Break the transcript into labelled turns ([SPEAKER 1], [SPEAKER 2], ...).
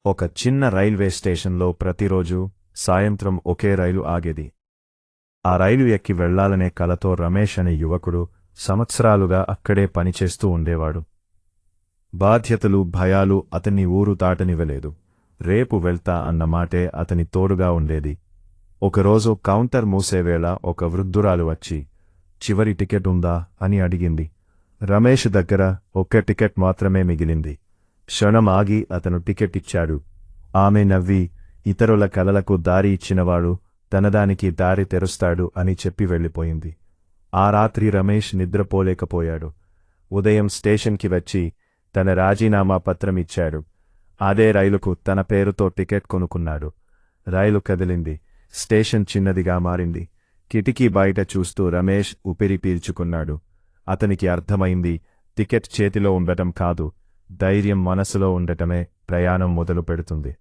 [SPEAKER 1] ఒక చిన్న రైల్వే స్టేషన్లో ప్రతిరోజూ సాయంత్రం ఒకే రైలు ఆగేది. ఆ రైలు ఎక్కి వెళ్లాలనే కలతో రమేష్ అనే యువకుడు సంవత్సరాలుగా అక్కడే పనిచేస్తూ ఉండేవాడు. బాధ్యతలు, భయాలు అతన్ని ఊరు దాటనివ్వలేదు. రేపు వెళ్తా అన్న మాటే అతని తోడుగా ఉండేది. ఒకరోజు కౌంటర్ మూసేవేళ ఒక వృద్ధురాలు వచ్చి, చివరి టికెట్ ఉందా అని అడిగింది. రమేష్ దగ్గర ఒక్క టికెట్ మాత్రమే మిగిలింది. క్షణం ఆగి అతను టికెట్ ఇచ్చాడు. ఆమె నవ్వి, ఇతరుల కలలకు దారి ఇచ్చినవాడు తనదానికి దారి తెరుస్తాడు అని చెప్పి వెళ్ళిపోయింది. ఆ రాత్రి రమేష్ నిద్రపోలేకపోయాడు. ఉదయం స్టేషన్కి వచ్చి తన రాజీనామా పత్రం ఇచ్చాడు. అదే రైలుకు తన పేరుతో టికెట్ కొనుక్కున్నాడు. రైలు కదిలింది. స్టేషన్ చిన్నదిగా మారింది. కిటికీ బయట చూస్తూ రమేష్ ఊపిరి పీల్చుకున్నాడు. అతనికి అర్థమైంది, టికెట్ చేతిలో ఉండటం కాదు, ధైర్యం మనసులో ఉండటమే ప్రయాణం మొదలు పెడుతుంది.